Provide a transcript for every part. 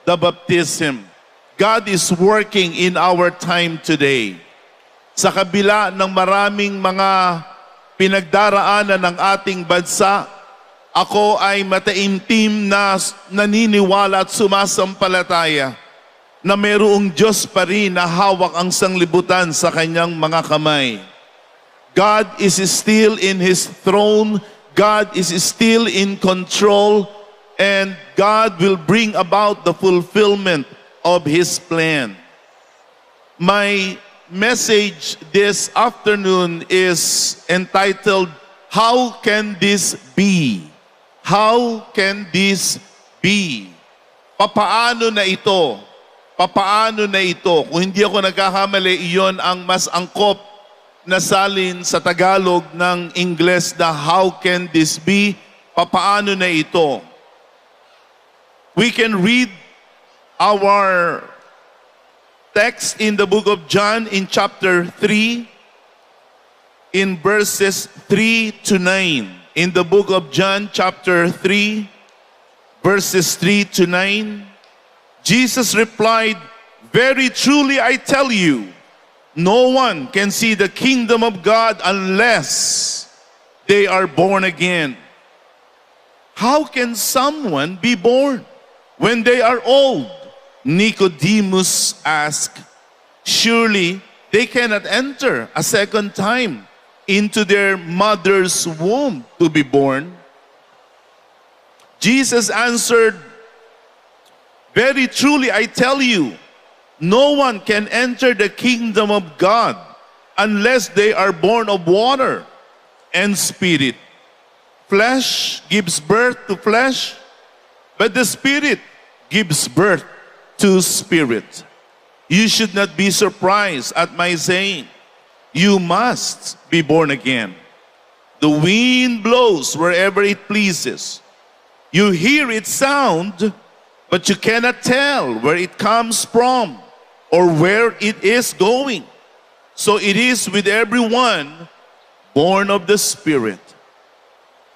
the baptism. God is working in our time today. Sa kabila ng maraming mga pinagdaraanan ng ating bansa, ako ay mataimtim na naniniwala at sumasampalataya na mayroong Diyos pa rin na hawak ang sanglibutan sa kanyang mga kamay. God is still in His throne. God is still in control. And God will bring about the fulfillment of His plan. My message this afternoon is entitled, How Can This Be? How can this be? Papaano na ito? Papaano na ito? Kung hindi ako nagkakamali, iyon ang mas angkop na salin sa Tagalog ng Ingles na how can this be? Papaano na ito? We can read our text in the book of John in chapter 3 in verses 3 to 9. In the book of John chapter 3 verses 3 to 9, Jesus replied, "Very truly I tell you, no one can see the kingdom of God unless they are born again. How can someone be born when they are old?" Nicodemus asked. "Surely they cannot enter a second time into their mother's womb to be born." Jesus answered, "Very truly I tell you, no one can enter the kingdom of God unless they are born of water and spirit. Flesh gives birth to flesh, but the Spirit gives birth to spirit. You should not be surprised at my saying, you must be born again. The wind blows wherever it pleases. You hear its sound, but you cannot tell where it comes from or where it is going. So it is with everyone born of the Spirit."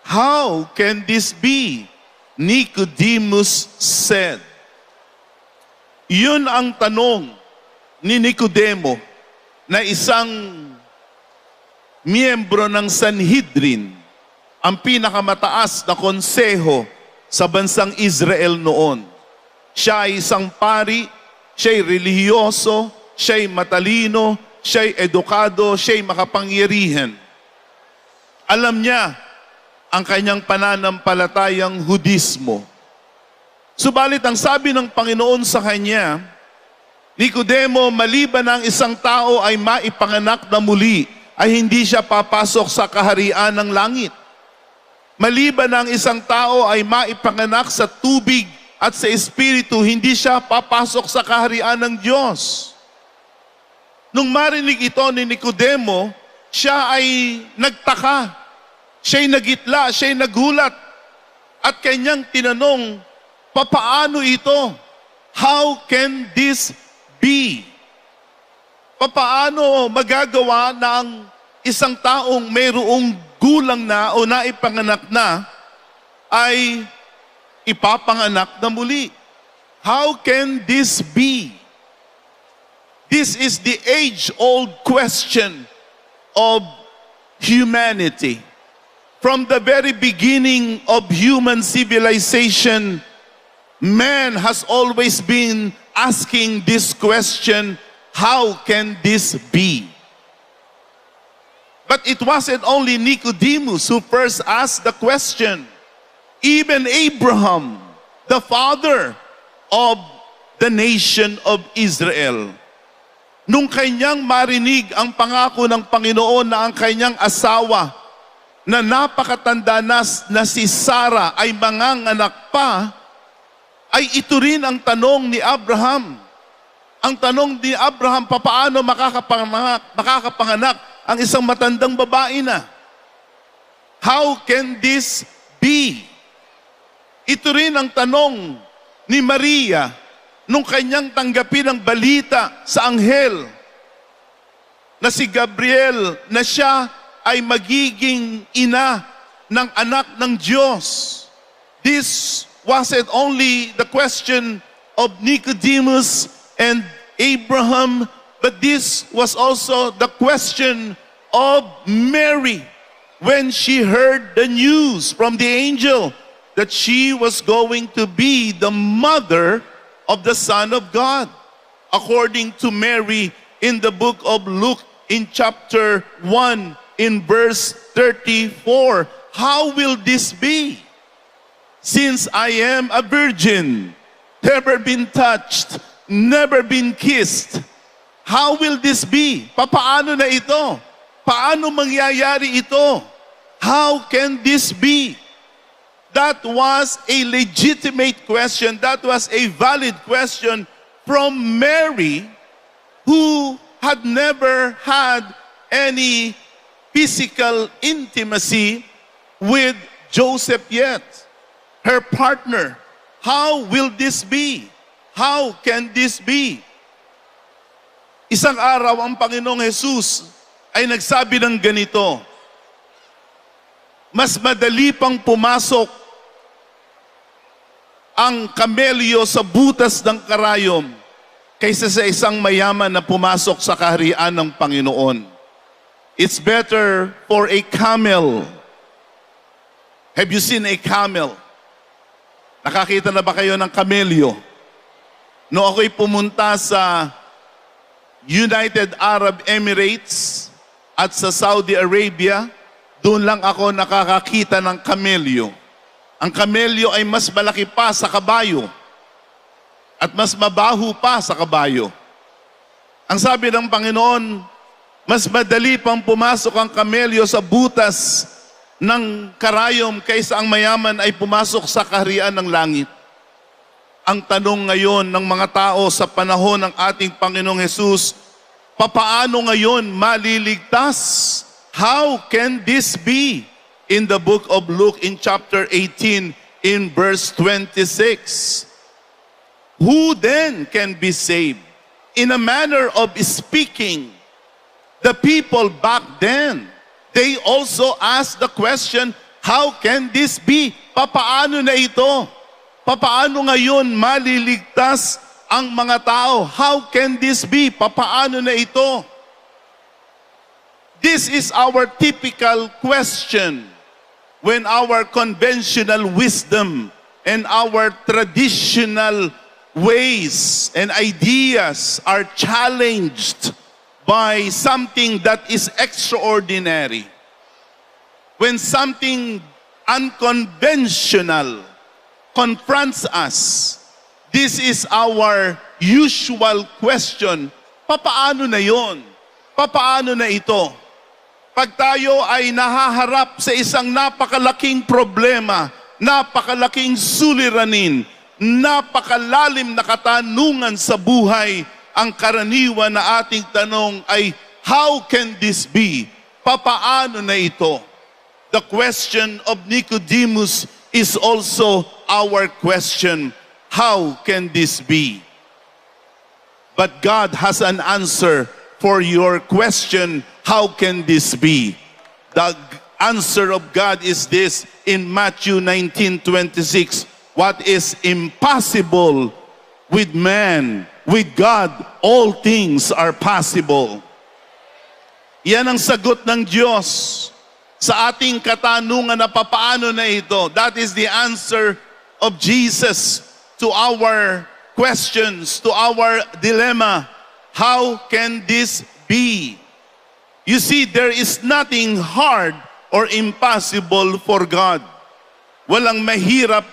"How can this be?" Nicodemus said. Yun ang tanong ni Nicodemo na isang miyembro ng Sanhedrin, ang pinakamataas na konseho sa bansang Israel noon. Siya ay isang pari, siya ay relihiyoso, siya ay matalino, siya ay edukado, siya ay makapangyarihan. Alam niya ang kanyang pananampalatayang Hudismo. Subalit ang sabi ng Panginoon sa kanya, "Nicodemo, maliban ang isang tao ay maipanganak na muli, ay hindi siya papasok sa kaharian ng langit. Maliban ang isang tao ay maipanganak sa tubig at sa Espiritu, hindi siya papasok sa kaharian ng Diyos." Nung marinig ito ni Nicodemo, siya ay nagtaka, siya ay nagitla, siya ay nagulat, at kanyang tinanong, papaano ito? How can this be? Papaano magagawa na ang isang taong mayroong gulang na o naipanganak na ay ipapanganak na muli? How can this be? This is the age-old question of humanity. From the very beginning of human civilization, man has always been asking this question, how can this be? But it wasn't only Nicodemus who first asked the question. Even Abraham, the father of the nation of Israel, nung kanyang marinig ang pangako ng Panginoon na ang kanyang asawa na napakatanda na si Sarah ay manganganak pa, ay ito rin ang tanong ni Abraham. Ang tanong ni Abraham, papaano makakapanganak ang isang matandang babae na? How can this be? Ito rin ang tanong ni Maria nung kanyang tanggapin ang balita sa anghel na si Gabriel na siya ay magiging ina ng anak ng Diyos. This wasn't only the question of Nicodemus and Abraham, but this was also the question of Mary when she heard the news from the angel that she was going to be the mother of the Son of God. According to Mary in the book of Luke in chapter 1 in verse 34, how will this be? Since I am a virgin, never been touched, never been kissed. How will this be? Papaano na ito? Paano mangyayari ito? How can this be? That was a legitimate question. That was a valid question from Mary, who had never had any physical intimacy with Joseph yet, her partner. How will this be? How can this be? Isang araw ang Panginoong Jesus ay nagsabi ng ganito, mas madali pang pumasok ang kamelyo sa butas ng karayom kaysa sa isang mayaman na pumasok sa kaharian ng Panginoon. It's better for a camel. Have you seen a camel? Nakakita na ba kayo ng kamelyo? No, ako'y pumunta sa United Arab Emirates at sa Saudi Arabia, doon lang ako nakakakita ng kamelyo. Ang kamelyo ay mas malaki pa sa kabayo at mas mabaho pa sa kabayo. Ang sabi ng Panginoon, mas madali pang pumasok ang kamelyo sa butas ng karayom kaysa ang mayaman ay pumasok sa kaharian ng langit. Ang tanong ngayon ng mga tao sa panahon ng ating Panginoong Jesus, papaano ngayon maliligtas? How can this be? In the book of Luke in chapter 18 in verse 26. Who then can be saved? In a manner of speaking, the people back then, they also asked the question, how can this be? Papaano na ito? Papaano ngayon maliligtas ang mga tao? How can this be? Papaano na ito? This is our typical question when our conventional wisdom and our traditional ways and ideas are challenged by something that is extraordinary. When something unconventional confronts us, this is our usual question. Papaano na yon? Papaano na ito? Pag tayo ay nahaharap sa isang napakalaking problema, napakalaking suliranin, napakalalim na katanungan sa buhay, ang karaniwan na ating tanong ay, how can this be? Papaano na ito? The question of Nicodemus is also our question. How can this be? But God has an answer for your question, how can this be? The answer of God is this in Matthew 19:26. What is impossible with man, with God, all things are possible. Yan ang sagot ng Diyos sa ating katanungan na papaano na ito. That is the answer of Jesus to our questions, to our dilemma. How can this be? You see, there is nothing hard or impossible for God. Walang mahirap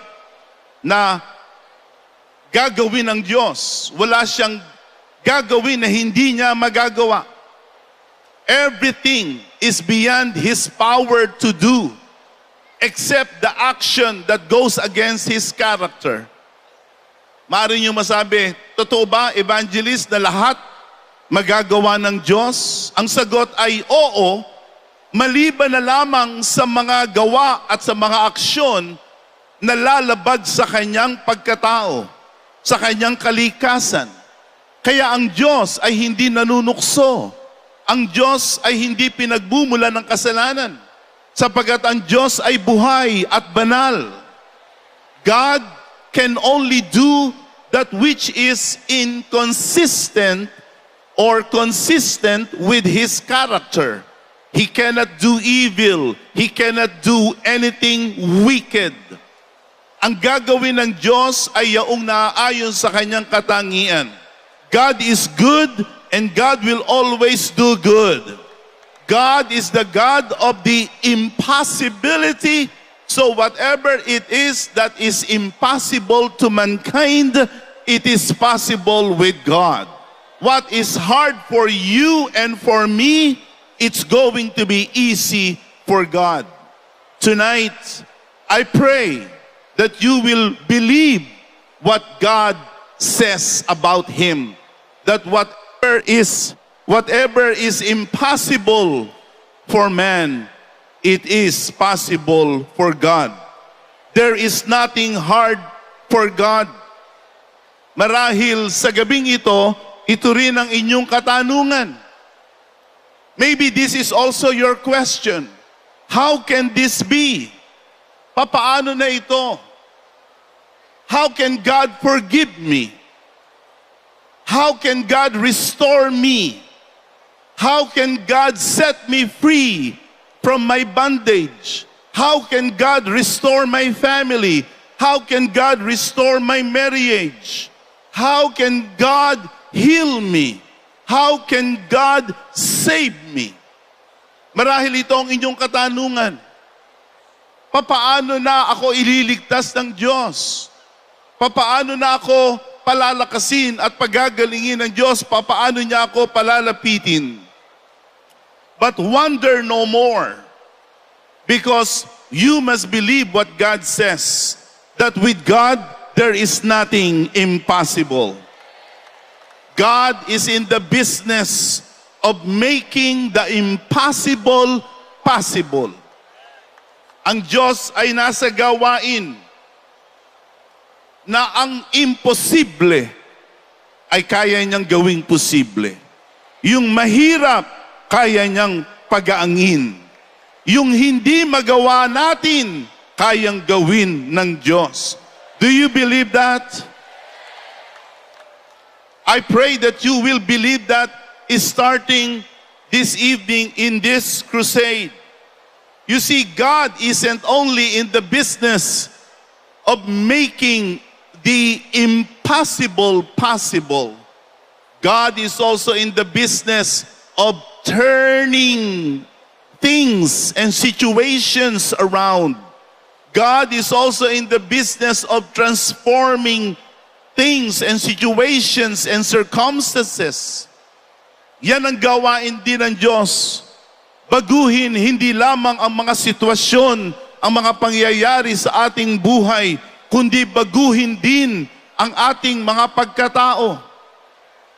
na gagawin ng Diyos. Wala siyang gagawin na hindi niya magagawa. Everything is beyond His power to do, except the action that goes against His character. Maaari niyo masabi, totoo ba, evangelist, na lahat magagawa ng Diyos? Ang sagot ay oo, maliban na lamang sa mga gawa at sa mga aksyon na lalabag sa kanyang pagkatao, sa kanyang kalikasan. Kaya ang Diyos ay hindi nanunukso. Ang Diyos ay hindi pinagbumulan ng kasalanan, sapagkat ang Diyos ay buhay at banal. God can only do that which is inconsistent or consistent with His character. He cannot do evil. He cannot do anything wicked. Ang gagawin ng Diyos ay yaong naaayon sa kanyang katangian. God is good and God will always do good. God is the God of the impossibility. So whatever it is that is impossible to mankind, it is possible with God. What is hard for you and for me, it's going to be easy for God. Tonight, I pray that you will believe what God says about Him. That whatever is impossible for man, it is possible for God. There is nothing hard for God. Marahil sa gabing ito rin ang inyong katanungan. Maybe this is also your question. How can this be? Papaano na ito? How can God forgive me? How can God restore me? How can God set me free from my bondage? How can God restore my family? How can God restore my marriage? How can God heal me? How can God save me? Marahil ito ang inyong katanungan. Papaano na ako ililigtas ng Diyos? Papaano na ako palalakasin at pagagalingin ng Diyos? Papaano niya ako palalapitin? But wonder no more, because you must believe what God says, that with God there is nothing impossible. God is in the business of making the impossible possible. Ang Diyos ay nasa gawain na ang imposible ay kaya niyang gawing posible. Yung mahirap, kaya niyang pagaangin. Yung hindi magawa natin, kayang gawin ng Diyos. Do you believe that? I pray that you will believe that starting this evening in this crusade. You see, God isn't only in the business of making the impossible possible. God is also in the business of turning things and situations around. God is also in the business of transforming things and situations and circumstances. Yan ang gawain din ng Diyos. Baguhin hindi lamang ang mga sitwasyon, ang mga pangyayari sa ating buhay, kundi baguhin din ang ating mga pagkatao.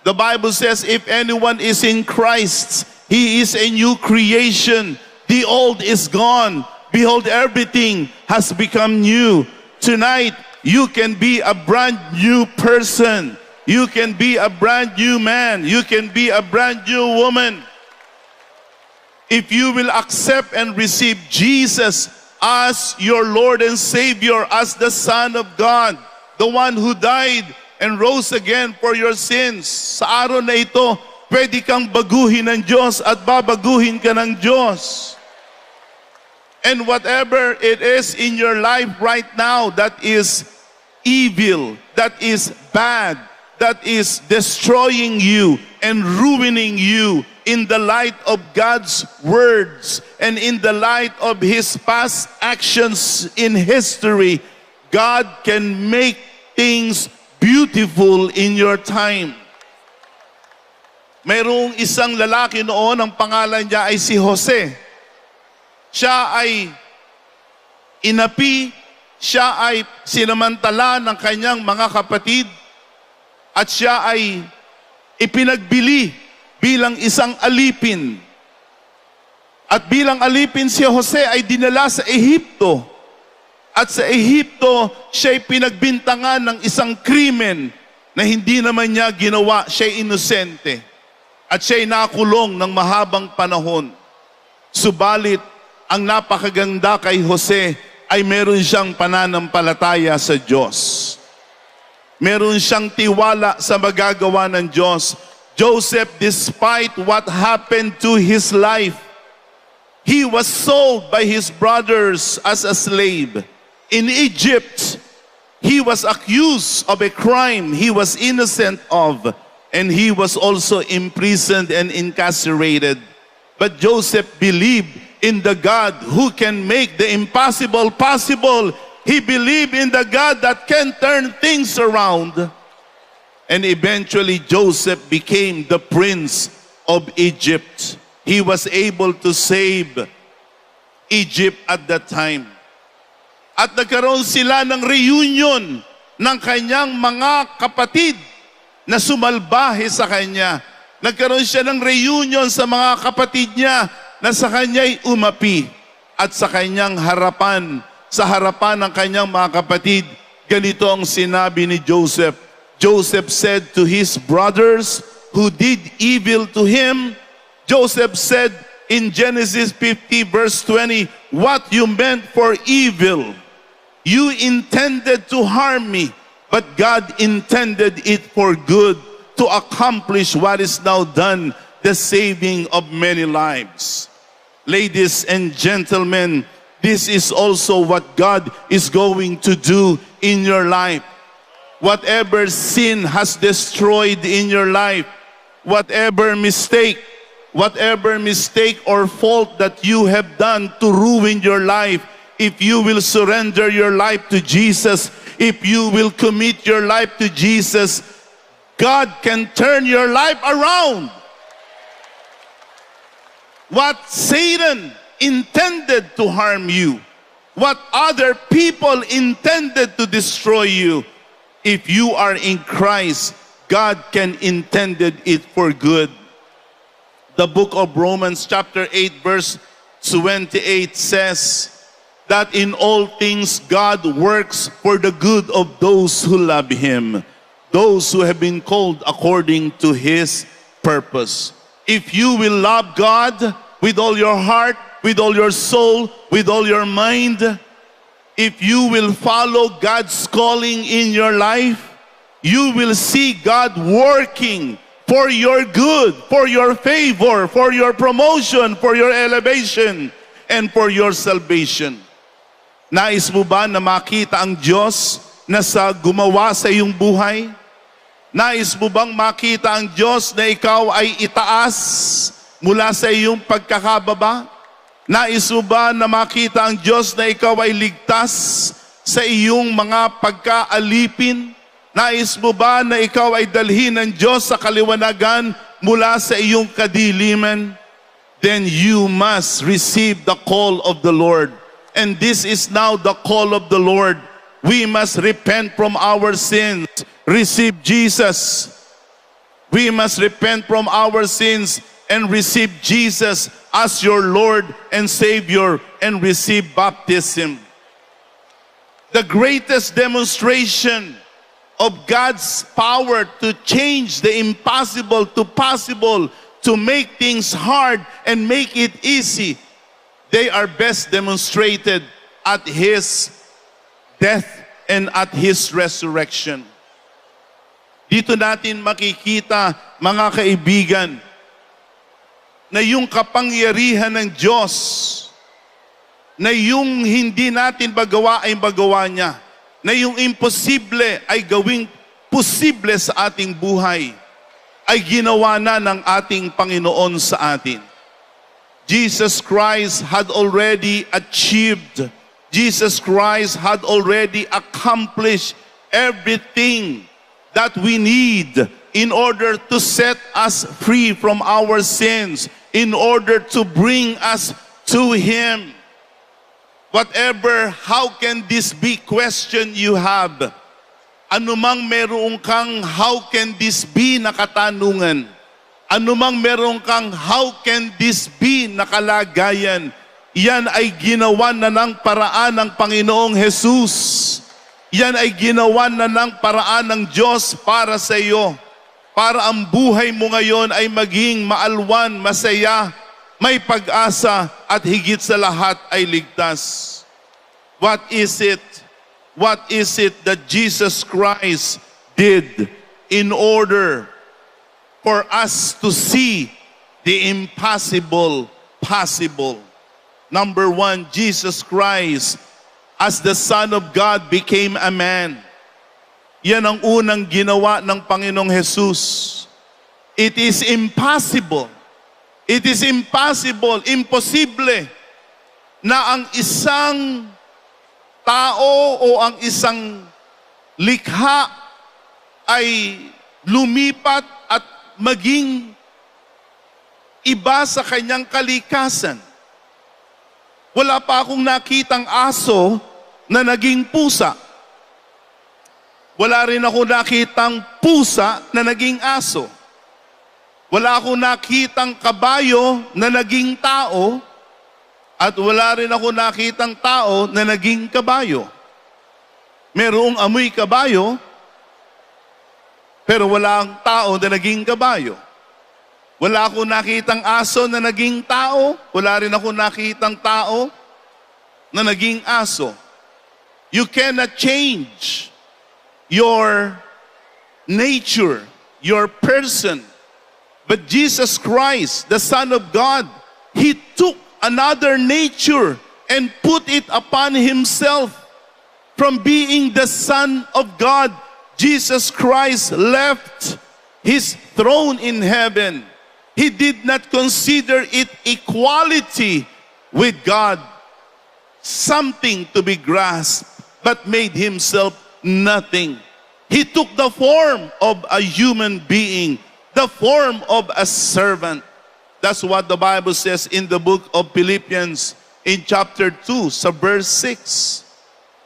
The Bible says, if anyone is in Christ, he is a new creation. The old is gone. Behold, everything has become new. Tonight, you can be a brand new person. You can be a brand new man. You can be a brand new woman. If you will accept and receive Jesus as your Lord and Savior, as the Son of God, the one who died and rose again for your sins. Sa araw na ito, pwede kang baguhin ng Diyos at babaguhin ka ng Diyos. And whatever it is in your life right now that is evil, that is bad, that is destroying you and ruining you, in the light of God's words and in the light of His past actions in history, God can make things beautiful in your time. Mayroong isang lalaki noon, ang pangalan niya ay si Jose. Siya ay inapi, siya ay sinamantala ng kanyang mga kapatid, at siya ay ipinagbili bilang isang alipin. At bilang alipin si Jose ay dinala sa Ehipto. At sa Ehipto, siya'y pinagbintangan ng isang krimen na hindi naman niya ginawa. Siya'y inosente. At siya'y nakulong ng mahabang panahon. Subalit, ang napakaganda kay Jose ay meron siyang pananampalataya sa Diyos. Meron siyang tiwala sa magagawa ng Diyos. Joseph, despite what happened to his life, he was sold by his brothers as a slave. In Egypt, he was accused of a crime he was innocent of, and he was also imprisoned and incarcerated. But Joseph believed in the God who can make the impossible possible. He believed in the God that can turn things around. And eventually Joseph became the prince of Egypt. He was able to save Egypt at that time. At nagkaroon sila ng reunion ng kanyang mga kapatid na sumalbahe sa kanya. Nagkaroon siya ng reunion sa mga kapatid niya na sa kanya'y umapi. At sa kanyang harapan, sa harapan ng kanyang mga kapatid, ganito ang sinabi ni Joseph. Joseph said to his brothers who did evil to him, Joseph said in Genesis 50 verse 20, what you meant for evil, you intended to harm me, but God intended it for good to accomplish what is now done, the saving of many lives. Ladies and gentlemen, this is also what God is going to do in your life. Whatever sin has destroyed in your life, whatever mistake or fault that you have done to ruin your life, if you will surrender your life to Jesus, if you will commit your life to Jesus, God can turn your life around. What Satan intended to harm you, what other people intended to destroy you, if you are in Christ, God can intended it for good. The book of Romans chapter 8 verse 28 says that in all things God works for the good of those who love Him, those who have been called according to His purpose. If you will love God with all your heart, with all your soul, with all your mind, if you will follow God's calling in your life, you will see God working for your good, for your favor, for your promotion, for your elevation, and for your salvation. Nais mo ba na makita ang Diyos na sa gumawa sa iyong buhay? Nais mo bang makita ang Diyos na ikaw ay itaas mula sa iyong pagkakababa? Nais mo ba na makita ang Diyos na ikaw ay ligtas sa iyong mga pagkaalipin? Nais mo ba na ikaw ay dalhin ng Diyos sa kaliwanagan mula sa iyong kadiliman? Then you must receive the call of the Lord. And this is now the call of the Lord. We must repent from our sins. Receive Jesus. We must repent from our sins and receive Jesus as your Lord and Savior and receive baptism. The greatest demonstration of God's power to change the impossible to possible, to make things hard and make it easy, they are best demonstrated at His death and at His resurrection. Dito natin makikita, mga kaibigan, na yung kapangyarihan ng Diyos, na yung hindi natin magawa ay magawa niya, na yung imposible ay gawing posible sa ating buhay, ay ginawa na ng ating Panginoon sa atin. Jesus Christ had already achieved, Jesus Christ had already accomplished everything that we need in order to set us free from our sins, in order to bring us to Him. Whatever, how can this be question you have? Anumang meron kang how can this be na katanungan, anumang meron kang how can this be na kalagayan, yan ay ginawa na ng paraan ng Panginoong Jesus. Yan ay ginawa na ng paraan ng Diyos para sa iyo. Para ang buhay mo ngayon ay maging maalwan, masaya, may pag-asa, at higit sa lahat ay ligtas. What is it? What is it that Jesus Christ did in order for us to see the impossible possible. Number one, Jesus Christ, as the Son of God, became a man. Yan ang unang ginawa ng Panginoong Jesus. It is impossible. It is impossible, imposible, na ang isang tao o ang isang likha ay lumipat at maging iba sa kanyang kalikasan. Wala pa akong nakitang aso na naging pusa. Wala rin ako nakitang pusa na naging aso. Wala akong nakitang kabayo na naging tao. At wala rin ako nakitang tao na naging kabayo. Merong amoy kabayo, pero walang tao na naging kabayo. Wala akong nakitang aso na naging tao. Wala rin ako nakitang tao na naging aso. You cannot change your nature, your person. But Jesus Christ, the Son of God, He took another nature and put it upon Himself. From being the Son of God, Jesus Christ left His throne in heaven. He did not consider it equality with God, something to be grasped, but made Himself nothing. He took the form of a human being, the form of a servant. That's what the Bible says in the book of Philippians in chapter 2, sa verse 6.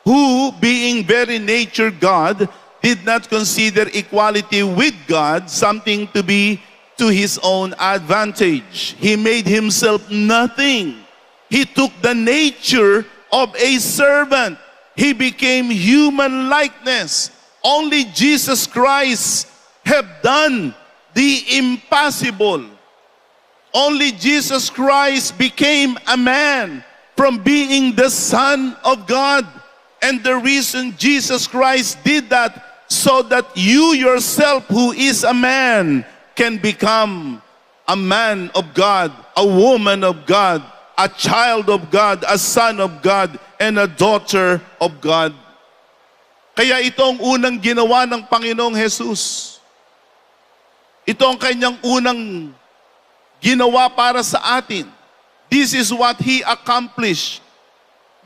Who, being very nature God, did not consider equality with God something to be to His own advantage. He made Himself nothing. He took the nature of a servant. He became human likeness. Only Jesus Christ have done the impossible. Only Jesus Christ became a man from being the Son of God. And the reason Jesus Christ did that, so that you yourself, who is a man, can become a man of God, a woman of God, a child of God, a son of God, and a daughter of God. Kaya ito ang unang ginawa ng Panginoong Jesus. Ito ang kanyang unang ginawa para sa atin. This is what He accomplished.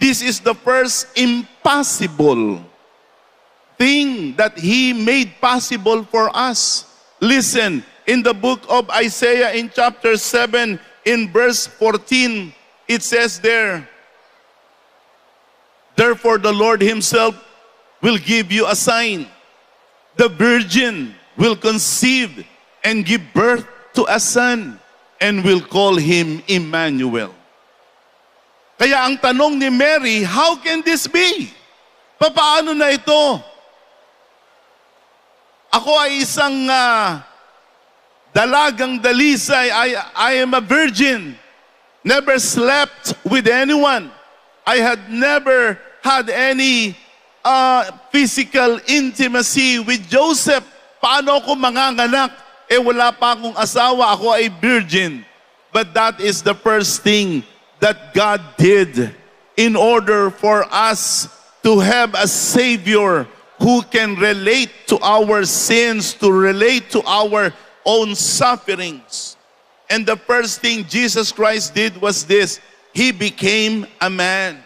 This is the first impossible thing that He made possible for us. Listen, in the book of Isaiah in chapter 7, in verse 14, it says there, therefore the Lord Himself will give you a sign. The virgin will conceive and give birth to a son, and will call Him Emmanuel. Kaya ang tanong ni Mary, how can this be? Paano na ito? Ako ay isang dalagang dalisay. I am a virgin. Never slept with anyone. I had never had any physical intimacy with Joseph. Paano ako manganganak? Wala pa akong asawa. Ako ay virgin. But that is the first thing that God did in order for us to have a Savior who can relate to our sins, to relate to our own sufferings. And the first thing Jesus Christ did was this: He became a man.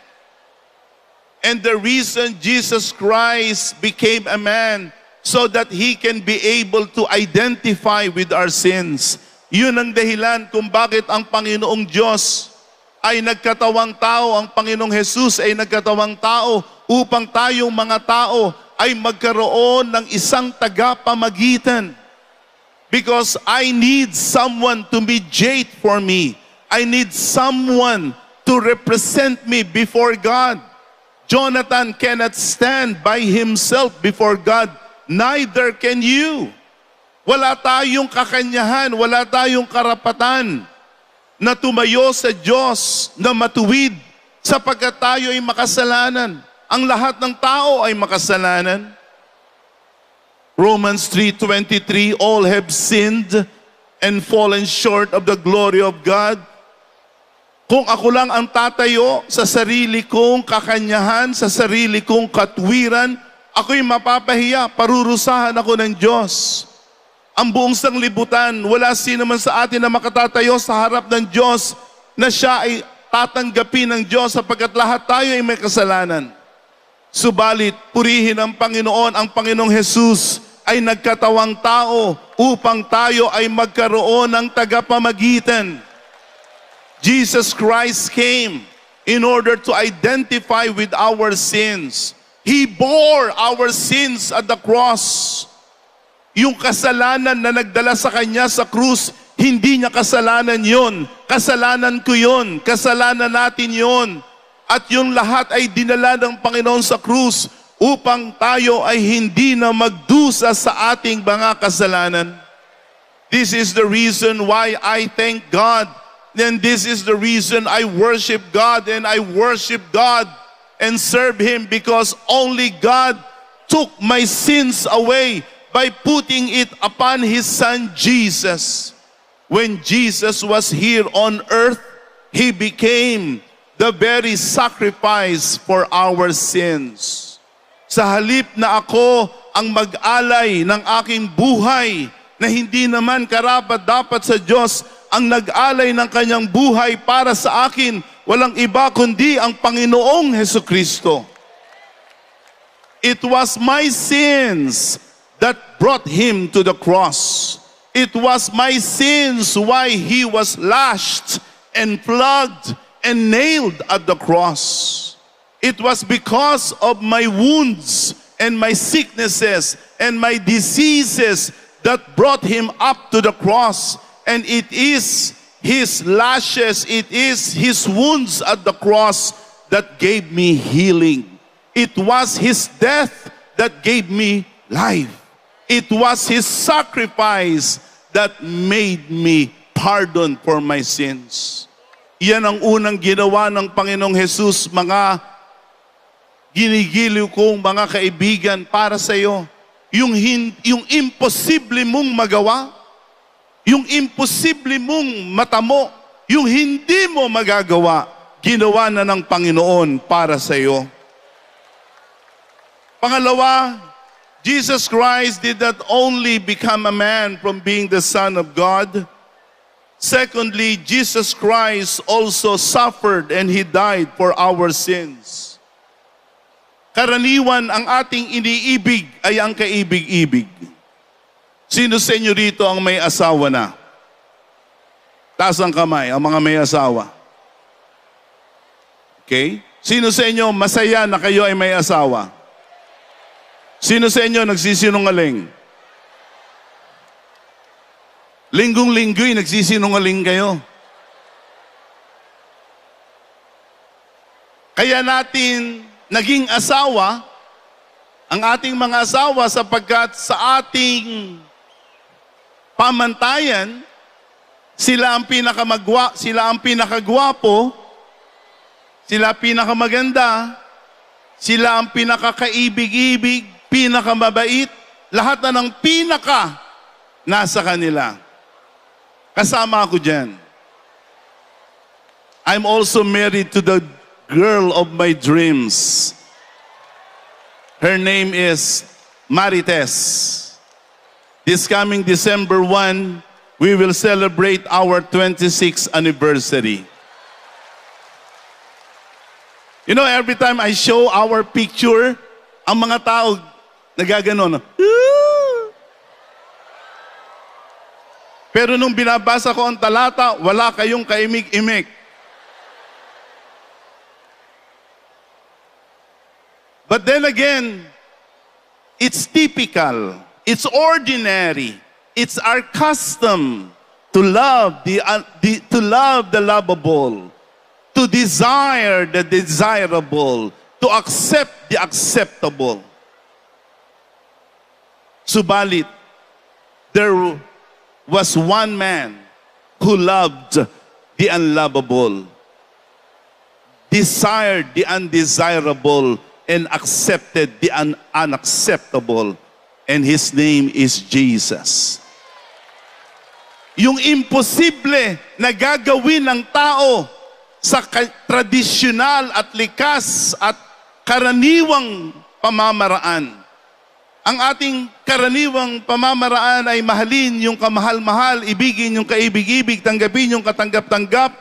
And the reason Jesus Christ became a man, so that He can be able to identify with our sins. Yun ang dahilan kung bakit ang Panginoong Diyos ay nagkatawang tao, ang Panginoong Jesus ay nagkatawang tao upang tayong mga tao ay magkaroon ng isang tagapamagitan. Because I need someone to mediate for me. I need someone to represent me before God. Jonathan cannot stand by himself before God. Neither can you. Wala tayong kakanyahan, wala tayong karapatan na tumayo sa Diyos na matuwid sapagkat tayo ay makasalanan. Ang lahat ng tao ay makasalanan. Romans 3:23, all have sinned and fallen short of the glory of God. Kung ako lang ang tatayo sa sarili kong kakanyahan, sa sarili kong katwiran, ako'y mapapahiya, parurusahan ako ng Diyos. Ang buong sanglibutan, wala sino man sa atin na makatatayo sa harap ng Diyos na siya ay tatanggapin ng Diyos sapagkat lahat tayo ay may kasalanan. Subalit, purihin ang Panginoong Jesus ay nagkatawang tao upang tayo ay magkaroon ng tagapamagitan. Jesus Christ came in order to identify with our sins. He bore our sins at the cross. Yung kasalanan na nagdala sa Kanya sa krus, hindi niya kasalanan yon. Kasalanan ko yon. Kasalanan natin yon. At yung lahat ay dinala ng Panginoon sa krus upang tayo ay hindi na magdusa sa ating mga kasalanan. This is the reason why I thank God. And this is the reason I worship God, and I worship God and serve Him because only God took my sins away by putting it upon His Son Jesus. When Jesus was here on earth, He became the very sacrifice for our sins. Sa halip na ako ang mag-alay ng aking buhay na hindi naman karapat-dapat sa Diyos, ang nag-alay ng kanyang buhay para sa akin, walang iba kundi ang Panginoong Hesukristo. It was my sins that brought Him to the cross. It was my sins why He was lashed and flogged and nailed at the cross. It was because of my wounds and my sicknesses and my diseases that brought Him up to the cross. And it is His lashes, it is His wounds at the cross that gave me healing. It was His death that gave me life. It was His sacrifice that made me pardon for my sins. Yan ang unang ginawa ng Panginoong Jesus, mga ginigiliw kong mga kaibigan, para sa iyo. Yung imposible mong magawa, yung imposible mong matamo, yung hindi mo magagawa, ginawa na ng Panginoon para sa iyo. Pangalawa, Jesus Christ did not only become a man from being the Son of God. Secondly, Jesus Christ also suffered and He died for our sins. Karaniwan, ang ating iniibig ay ang kaibig-ibig. Sino sa inyo rito ang may asawa na? Taas ang kamay, ang mga may asawa. Okay? Sino sa inyo masaya na kayo ay may asawa? Sino sa inyo nagsisinungaling? Linggong-linggoy, nagsisinungaling kayo. Kaya natin naging asawa, ang ating mga asawa, sapagkat sa ating pamantayan, sila ang sila ang pinakagwapo, sila pinakamaganda, sila ang pinakakaibig-ibig, pinakamabait, lahat na ng pinaka nasa kanila. Kasama ako dyan. I'm also married to the girl of my dreams. Her name is Marites. This coming December 1, we will celebrate our 26th anniversary. You know, every time I show our picture, ang mga tao nagaganon. Pero nung binabasa ko ang talata, wala kayong kaimik-imik. But then again, it's typical, it's ordinary, it's our custom to love the lovable, to desire the desirable, to accept the acceptable. Subalit, there was one man who loved the unlovable, desired the undesirable, and accepted the unacceptable. and His name is Jesus. Yung imposible na gagawin ng tao sa tradisyonal at likas at karaniwang pamamaraan. Ang ating karaniwang pamamaraan ay mahalin yung kamahal-mahal, ibigin yung kaibig-ibig, tanggapin yung katanggap-tanggap,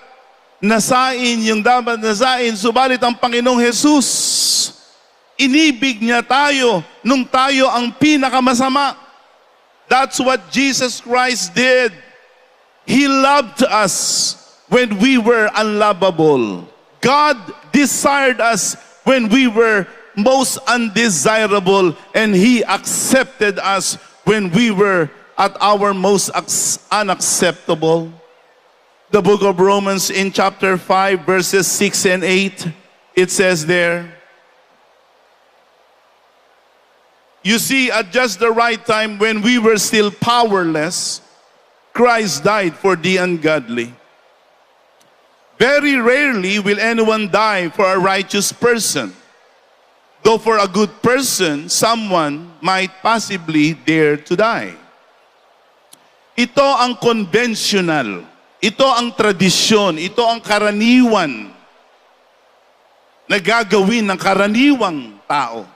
nasain yung dapat nasain. Subalit ang Panginoong Hesus, inibig niya tayo nung tayo ang pinakamasama. That's what Jesus Christ did. He loved us when we were unlovable. God desired us when we were most undesirable, and He accepted us when we were at our most unacceptable. The book of Romans in chapter 5 verses 6 and 8, it says there, you see, at just the right time when we were still powerless, Christ died for the ungodly. Very rarely will anyone die for a righteous person. Though for a good person, someone might possibly dare to die. Ito ang conventional, ito ang tradisyon, ito ang karaniwan na gagawin ng karaniwang tao.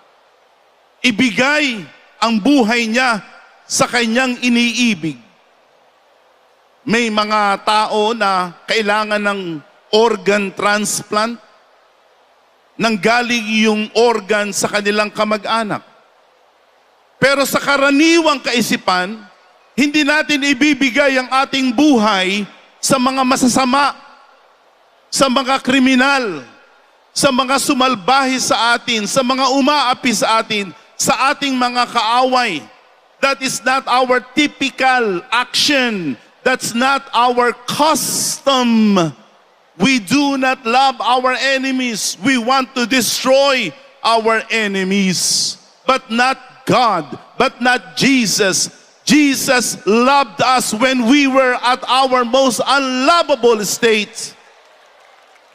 Ibigay ang buhay niya sa kanyang iniibig. May mga tao na kailangan ng organ transplant, nanggaling yung organ sa kanilang kamag-anak. Pero sa karaniwang kaisipan, hindi natin ibibigay ang ating buhay sa mga masasama, sa mga kriminal, sa mga sumalbahi sa atin, sa mga umaapi sa atin, sa ating mga kaaway. That is not our typical action. That's not our custom. We do not love our enemies. We want to destroy our enemies. But not God, but not Jesus. Jesus loved us when we were at our most unlovable state.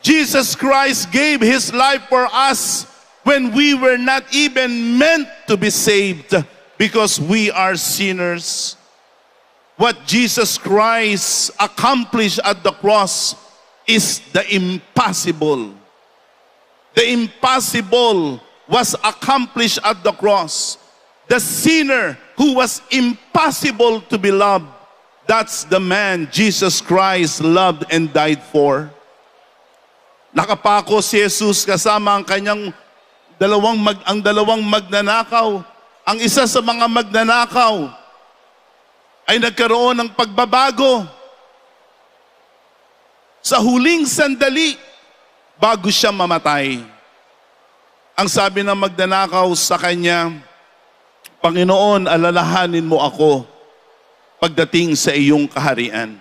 Jesus Christ gave His life for us when we were not even meant to be saved because we are sinners. What Jesus Christ accomplished at the cross is the impossible. The impossible was accomplished at the cross. The sinner who was impossible to be loved, that's the man Jesus Christ loved and died for. Nakapako si Jesus kasama ang kanyang dalawang magnanakaw. Ang isa sa mga magnanakaw ay nagkaroon ng pagbabago. Sa huling sandali, bago siya mamatay, ang sabi ng magnanakaw sa kanya, Panginoon, alalahanin mo ako pagdating sa iyong kaharian.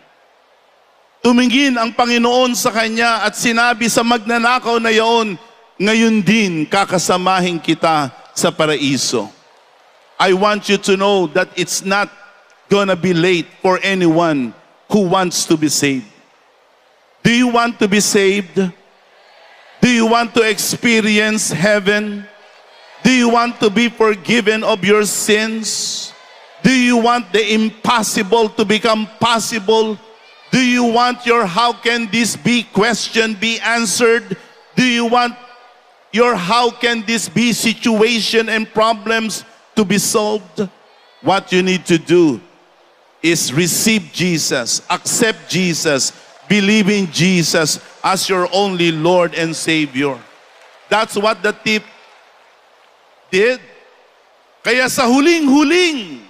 Tumingin ang Panginoon sa kanya at sinabi sa magnanakaw na iyon, ngayon din kakasamahin kita sa paraiso. I want you to know that it's not gonna be late for anyone who wants to be saved. Do you want to be saved? Do you want to experience heaven? Do you want to be forgiven of your sins? Do you want the impossible to become possible? Do you want your how can this be question be answered? Do you want your how can this be situation and problems to be solved? What you need to do is receive Jesus, accept Jesus, believe in Jesus as your only Lord and Savior. That's what the thief did. Kaya sa huling-huling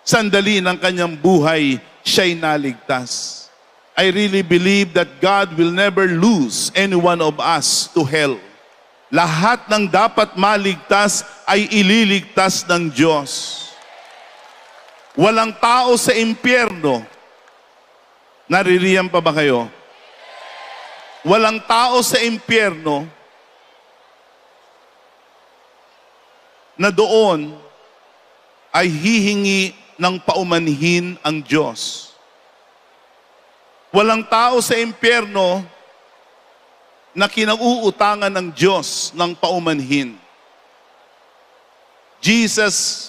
sandali ng kanyang buhay, siya'y naligtas. I really believe that God will never lose any one of us to hell. Lahat ng dapat maligtas ay ililigtas ng Diyos. Walang tao sa impyerno. Naririyan pa ba kayo? Walang tao sa impyerno na doon ay hihingi ng paumanhin ang Diyos. Walang tao sa impyerno na kinauutangan ng Diyos ng paumanhin. Jesus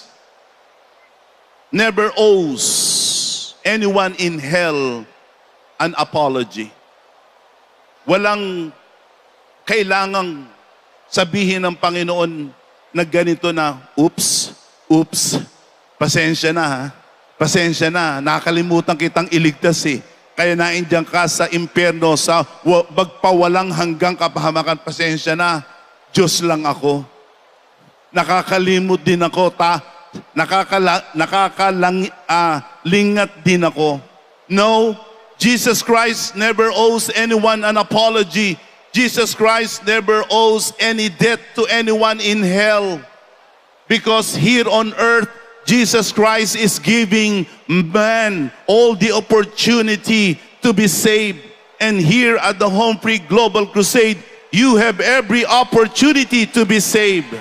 never owes anyone in hell an apology. Walang kailangang sabihin ng Panginoon na ganito na, oops, pasensya na ha. Pasensya na, nakalimutan kitang iligtas eh. Kaya naindiyan ka sa impyerno, sa magpawalang hanggang kapahamakan. Pasensya na, Diyos lang ako. Nakakalimot din ako, lingat din ako. No, Jesus Christ never owes anyone an apology. Jesus Christ never owes any debt to anyone in hell. Because here on earth, Jesus Christ is giving man all the opportunity to be saved. And here at the Home Free Global Crusade, you have every opportunity to be saved.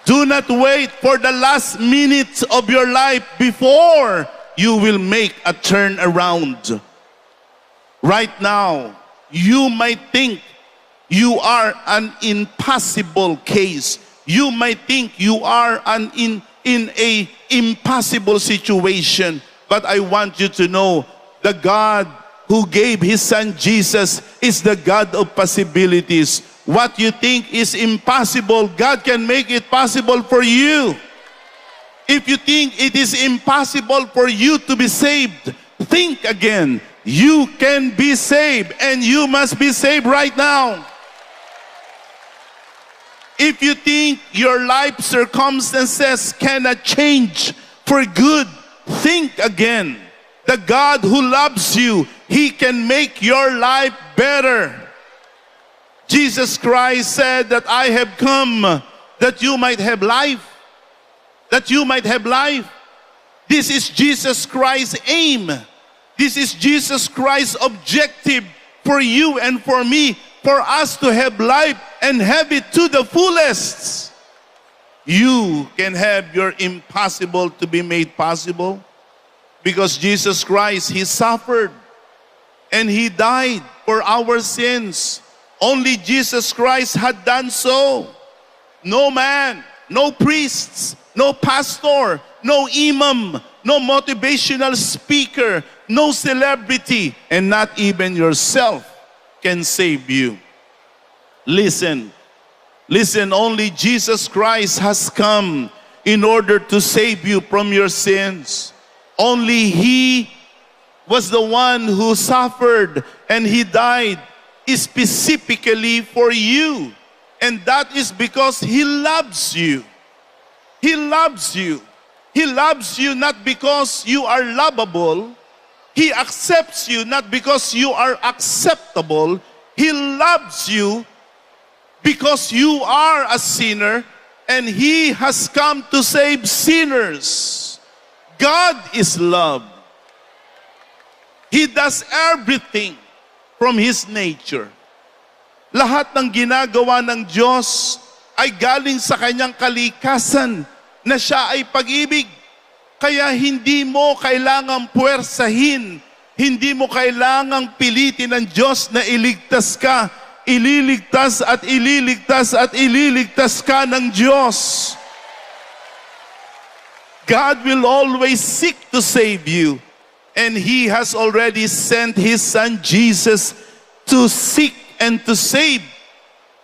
Do not wait for the last minutes of your life before you will make a turn around. Right now, you might think you are an impossible case. You might think you are in a impossible situation. But I want you to know, the God who gave His Son Jesus is the God of possibilities. What you think is impossible, God can make it possible for you. If you think it is impossible for you to be saved, think again. You can be saved, and you must be saved right now. If you think your life circumstances cannot change for good, think again. The God who loves you, He can make your life better. Jesus Christ said that I have come that you might have life. That you might have life. This is Jesus Christ's aim. This is Jesus Christ's objective for you and for me, for us to have life and have it to the fullest. You can have your impossible to be made possible because Jesus Christ, He suffered and He died for our sins. Only Jesus Christ had done so. No man, no priests, no pastor, no imam, no motivational speaker, no celebrity, and not even yourself can save you. Listen, only Jesus Christ has come in order to save you from your sins. Only He was the one who suffered and He died specifically for you. And that is because He loves you. He loves you. He loves you not because you are lovable. He accepts you not because you are acceptable. He loves you because you are a sinner and He has come to save sinners. God is love. He does everything from His nature. Lahat ng ginagawa ng Diyos ay galing sa Kanyang kalikasan na Siya ay pag-ibig. Kaya hindi mo kailangang puwersahin, hindi mo kailangang pilitin ng Diyos na iligtas ka. Ililigtas at ililigtas at ililigtas ka ng Diyos. God will always seek to save you. And He has already sent His Son Jesus to seek and to save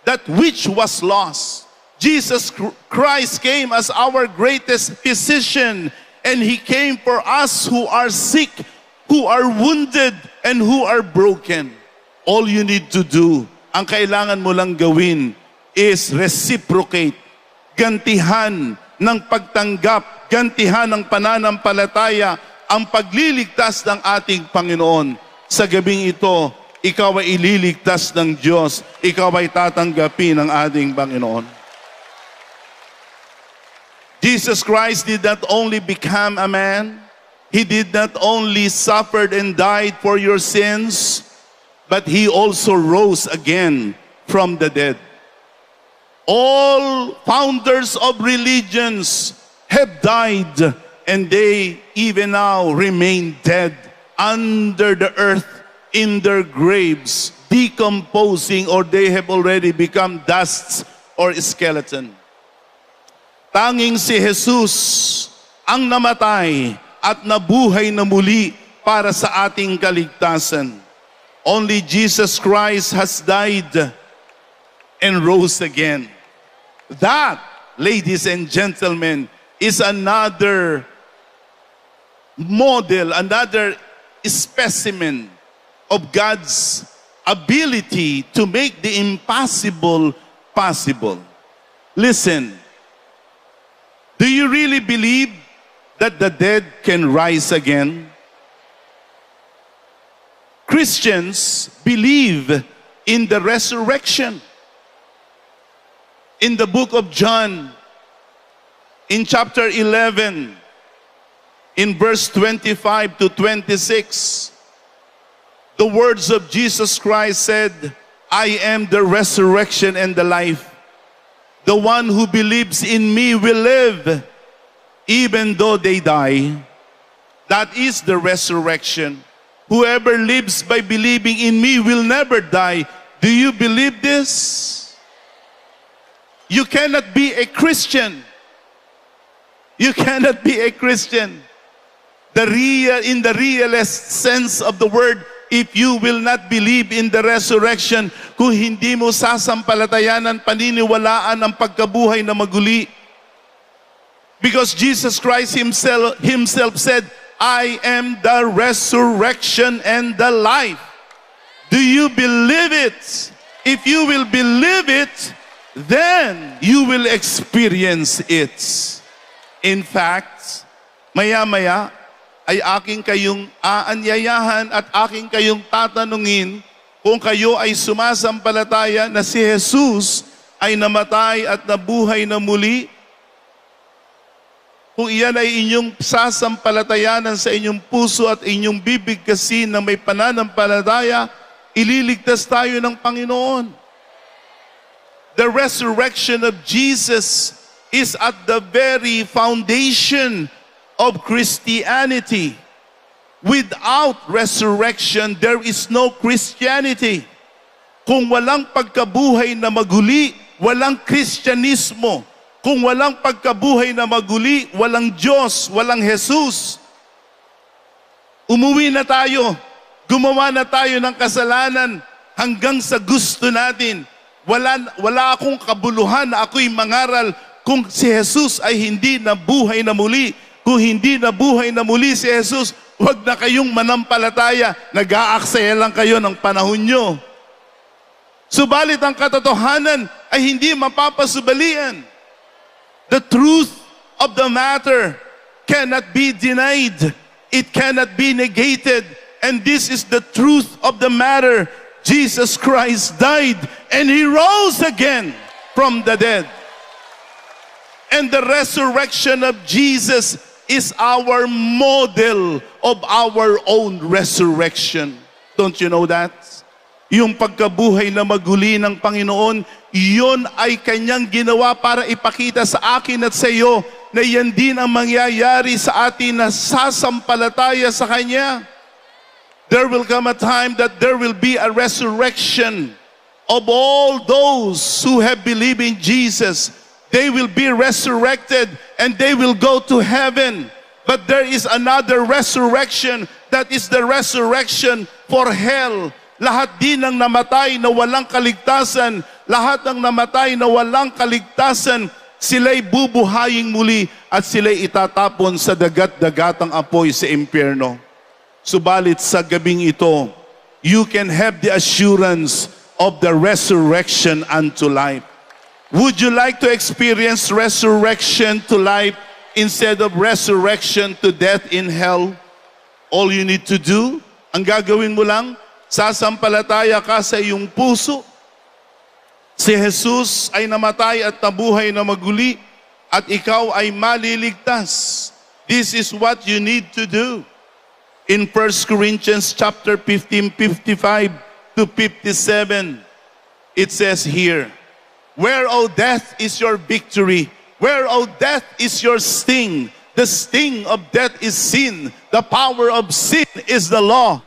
that which was lost. Jesus Christ came as our greatest physician, and He came for us who are sick, who are wounded, and who are broken. All you need to do, ang kailangan mo lang gawin is reciprocate, gantihan ng pagtanggap, gantihan ng pananampalataya, ang pagliligtas ng ating Panginoon. Sa gabing ito, ikaw ay ililigtas ng Diyos. Ikaw ay tatanggapin ng ating Panginoon. Jesus Christ did not only become a man, He did not only suffer and died for your sins, but He also rose again from the dead. All founders of religions have died, and they even now remain dead under the earth in their graves, decomposing, or they have already become dusts or skeleton. Tanging si Jesus ang namatay at nabuhay na muli para sa ating kaligtasan. Only Jesus Christ has died and rose again. That, ladies and gentlemen, is another model, another specimen of God's ability to make the impossible possible. Listen, do you really believe that the dead can rise again? Christians believe in the resurrection. In the book of John, in chapter 11, in verse 25 to 26, the words of Jesus Christ said, I am the resurrection and the life. The one who believes in me will live, even though they die. That is the resurrection. Whoever lives by believing in me will never die. Do you believe this? You cannot be a Christian. You cannot be a Christian. In the realest sense of the word, if you will not believe in the resurrection, kung hindi mo sasampalatayanan, paniniwalaan ang pagkabuhay na maguli. Because Jesus Christ himself said, I am the resurrection and the life. Do you believe it? If you will believe it, then you will experience it. In fact, maya-maya ay aking kayong aanyayahan at aking kayong tatanungin kung kayo ay sumasampalataya na si Jesus ay namatay at nabuhay na muli. Kung iyan ay inyong sasampalatayanan sa inyong puso at inyong bibigkasin na may pananampalataya, ililigtas tayo ng Panginoon. The resurrection of Jesus is at the very foundation of Christianity. Without resurrection, there is no Christianity. Kung walang pagkabuhay na maguli, walang Kristyanismo. Kung walang pagkabuhay na maguli, walang Diyos, walang Jesus. Umuwi na tayo, gumawa na tayo ng kasalanan hanggang sa gusto natin. Wala akong kabuluhan na ako'y mangaral kung si Jesus ay hindi nabuhay na muli. Kung hindi nabuhay na muli si Jesus, huwag na kayong manampalataya. Nag-aaksaya lang kayo ng panahon nyo. Subalit ang katotohanan ay hindi mapapasubalian. The truth of the matter cannot be denied. It cannot be negated. And this is the truth of the matter. Jesus Christ died and He rose again from the dead. And the resurrection of Jesus is our model of our own resurrection. Don't you know that? Yung pagkabuhay na maguli ng Panginoon, iyon ay Kanyang ginawa para ipakita sa akin at sa iyo na yan din ang mangyayari sa atin na sasampalataya sa Kanya. There will come a time that there will be a resurrection of all those who have believed in Jesus. They will be resurrected and they will go to heaven. But there is another resurrection, that is the resurrection for hell. Lahat din ng namatay na walang kaligtasan, lahat ng namatay na walang kaligtasan, sila'y bubuhayin muli at sila'y itatapon sa dagat-dagatang apoy sa impyerno. Subalit sa gabing ito, you can have the assurance of the resurrection unto life. Would you like to experience resurrection to life instead of resurrection to death in hell? All you need to do, ang gagawin mo lang, sasampalataya ka sa iyong puso. Si Jesus ay namatay at nabuhay na maguli at ikaw ay maliligtas. This is what you need to do. In 1 Corinthians chapter 15, 55 to 57, it says here, where, O death, is your victory? Where, O death, is your sting? The sting of death is sin. The power of sin is the law.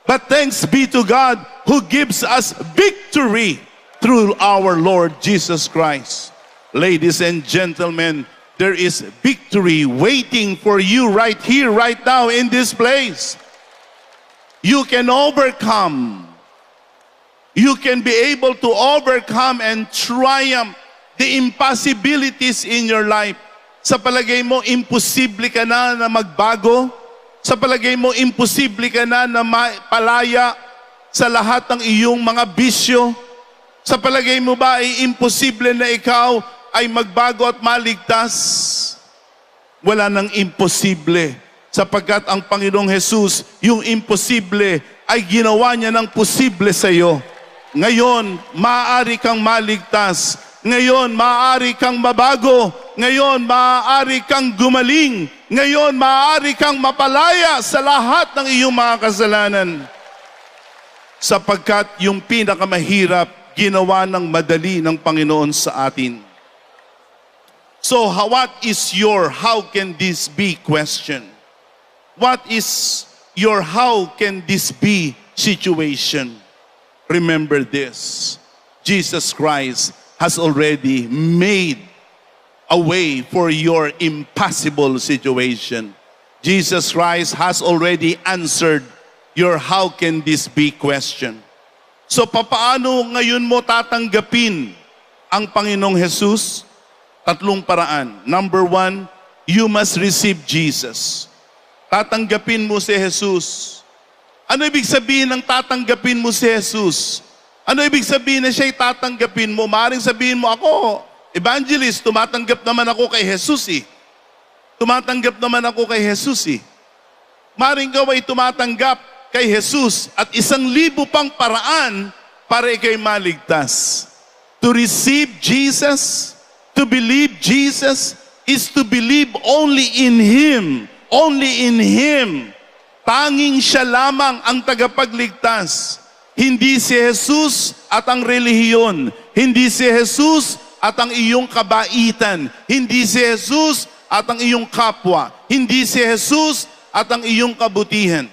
But thanks be to God who gives us victory through our Lord Jesus Christ. Ladies and gentlemen, there is victory waiting for you right here, right now in this place. You can overcome. You can be able to overcome and triumph the impossibilities in your life. Sa palagay mo, imposible ka na magbago? Sa palagay mo, imposible ka na mapalaya sa lahat ng iyong mga bisyo? Sa palagay mo ba ay imposible na ikaw ay magbago at maligtas? Wala nang imposible. Sapagkat ang Panginoong Jesus, yung imposible ay ginawa niya ng posible sa iyo. Ngayon, maaari kang maligtas. Ngayon, maaari kang mabago. Ngayon, maaari kang gumaling. Ngayon, maaari kang mapalaya sa lahat ng iyong mga kasalanan. Sapagkat yung pinakamahirap, ginawa ng madali ng Panginoon sa atin. So, what is your how can this be question? What is your how can this be situation? Remember this. Jesus Christ has already made a way for your impossible situation. Jesus Christ has already answered your how can this be question. So papaano ngayon mo tatanggapin ang Panginoong Jesus? Tatlong paraan. Number one, you must receive Jesus. Tatanggapin mo si Jesus. Ano ibig sabihin ng tatanggapin mo si Jesus? Ano ibig sabihin na siya'y tatanggapin mo? Maaaring sabihin mo, ako, evangelist, tumatanggap naman ako kay Jesus eh. Tumatanggap naman ako kay Jesus eh. Maaaring ikaw ay tumatanggap kay Jesus at 1,000 pang paraan para ikay maligtas. To receive Jesus, to believe Jesus, is to believe only in Him. Only in Him. Tanging siya lamang ang tagapagligtas. Hindi si Jesus at ang relihiyon. Hindi si Jesus at ang iyong kabaitan. Hindi si Jesus at ang iyong kapwa. Hindi si Jesus at ang iyong kabutihan.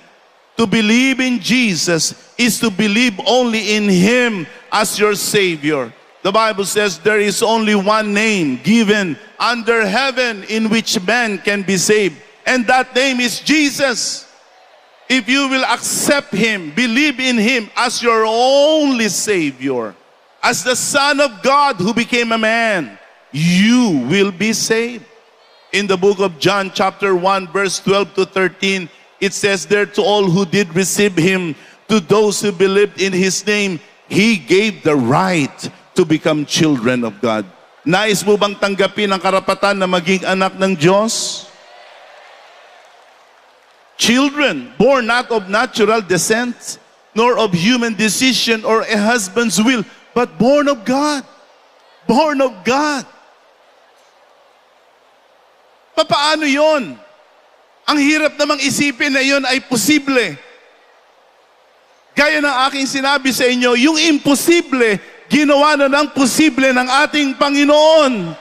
To believe in Jesus is to believe only in Him as your Savior. The Bible says there is only one name given under heaven in which man can be saved. And that name is Jesus. If you will accept Him, believe in Him as your only Savior, as the Son of God who became a man, you will be saved. In the book of John chapter 1 verse 12 to 13, it says there, to all who did receive Him, to those who believed in His name, He gave the right to become children of God. Nais mo bang tanggapin ang karapatan na maging anak ng Diyos? Children born not of natural descent, nor of human decision or a husband's will, but born of God. Born of God. Paano yon? Ang hirap namang isipin na yon ay posible. Gaya ng aking sinabi sa inyo, yung imposible, ginawa na ng posible ng ating Panginoon.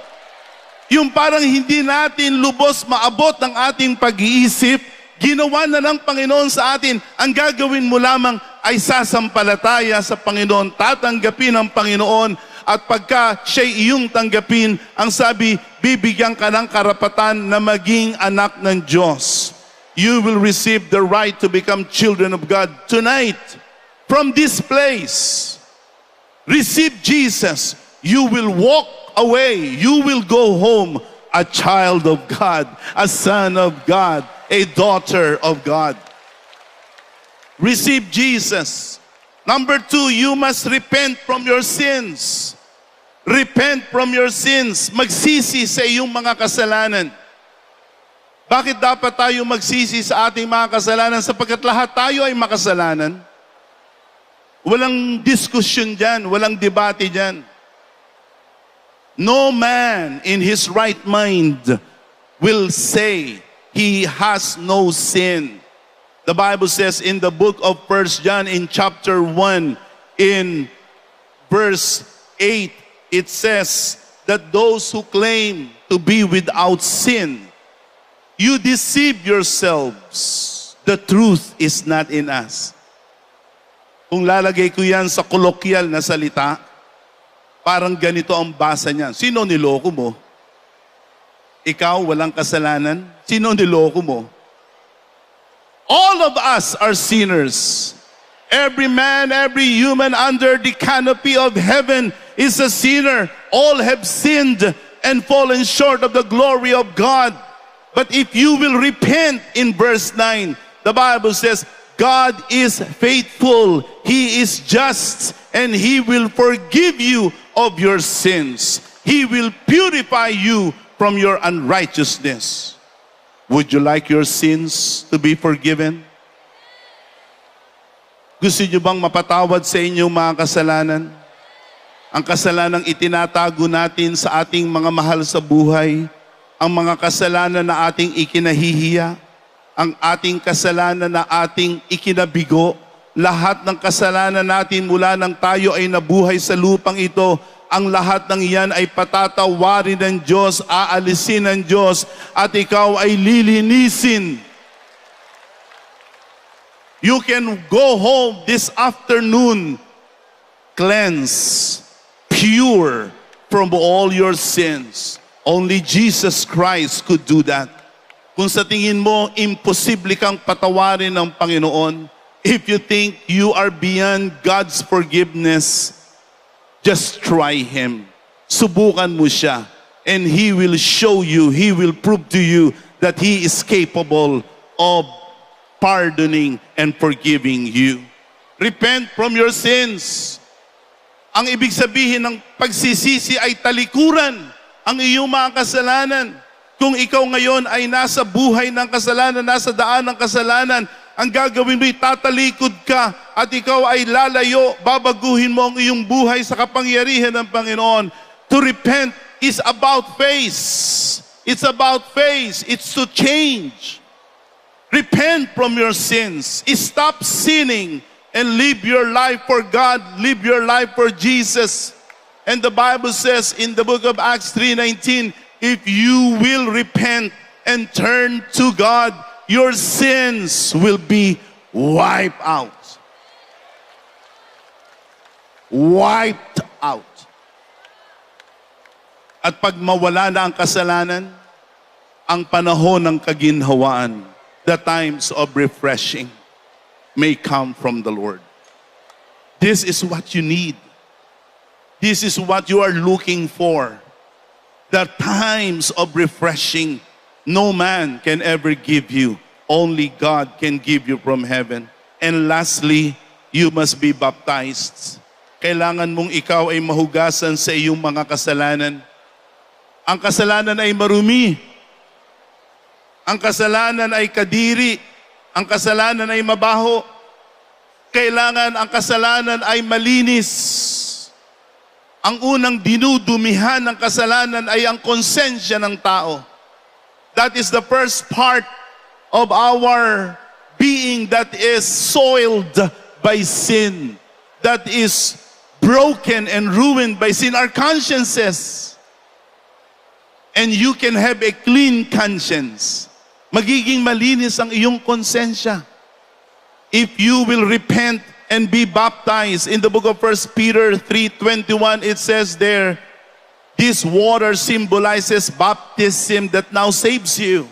Yung parang hindi natin lubos maabot ng ating pag-iisip, ginawa na ng Panginoon sa atin. Ang gagawin mo lamang ay sasampalataya sa Panginoon, tatanggapin ang Panginoon, at pagka siya'y iyong tanggapin, ang sabi, bibigyan ka ng karapatan na maging anak ng Diyos. You will receive the right to become children of God tonight. From this place, receive Jesus. You will walk away. You will go home a child of God, a son of God, a daughter of God. Receive Jesus. Number 2, you must repent from your sins. Repent from your sins. Magsisi sa iyong mga kasalanan. Bakit dapat tayo magsisi sa ating mga kasalanan? Sapagkat lahat tayo ay makasalanan. Walang diskusyon dyan, walang debate dyan. No man in his right mind will say he has no sin. The Bible says in the book of 1 John in chapter 1 in verse 8, it says that those who claim to be without sin, you deceive yourselves. The truth is not in us. Kung lalagay ko yan sa kolokyal na salita, parang ganito ang basa niyan. Sino niloko mo? Ikaw walang kasalanan? Sino niloko mo? All of us are sinners. Every man, every human under the canopy of heaven is a sinner. All have sinned and fallen short of the glory of God. But if you will repent, in verse 9, the Bible says, God is faithful, He is just, and He will forgive you of your sins. He will purify you from your unrighteousness. Would you like your sins to be forgiven? Gusto niyo bang mapatawad sa inyong mga kasalanan? Ang kasalanang itinatago natin sa ating mga mahal sa buhay, ang mga kasalanan na ating ikinahihiya, ang ating kasalanan na ating ikinabigo, lahat ng kasalanan natin mula nang tayo ay nabuhay sa lupang ito, ang lahat ng iyan ay patatawarin ng Diyos, aalisin ng Diyos, at ikaw ay lilinisin. You can go home this afternoon, cleansed, pure from all your sins. Only Jesus Christ could do that. Kung sa tingin mo, imposible kang patawarin ng Panginoon, if you think you are beyond God's forgiveness, just try Him. Subukan mo siya. And He will show you, He will prove to you that He is capable of pardoning and forgiving you. Repent from your sins. Ang ibig sabihin ng pagsisisi ay talikuran ang iyong mga kasalanan. Kung ikaw ngayon ay nasa buhay ng kasalanan, nasa daan ng kasalanan, ang gagawin mo ay tatalikod ka at ikaw ay lalayo, babaguhin mo ang iyong buhay sa kapangyarihan ng Panginoon. To repent is about faith. It's about faith. It's to change. Repent from your sins. Stop sinning and live your life for God. Live your life for Jesus. And the Bible says in the book of Acts 3:19, if you will repent and turn to God, your sins will be wiped out. Wiped out. At pag mawala na ang kasalanan, ang panahon ng kaginhawaan, the times of refreshing may come from the Lord. This is what you need. This is what you are looking for. The times of refreshing, no man can ever give you. Only God can give you from heaven. And lastly, you must be baptized. Kailangan mong ikaw ay mahugasan sa iyong mga kasalanan. Ang kasalanan ay marumi. Ang kasalanan ay kadiri. Ang kasalanan ay mabaho. Kailangan ang kasalanan ay malinis. Ang unang dinudumihan ng kasalanan ay ang konsensya ng tao. That is the first part of our being that is soiled by sin. That is broken and ruined by sin. Our consciences. And you can have a clean conscience. Magiging malinis ang iyong konsensya. If you will repent and be baptized. In the book of 1 Peter 3:21, it says there, this water symbolizes baptism that now saves you.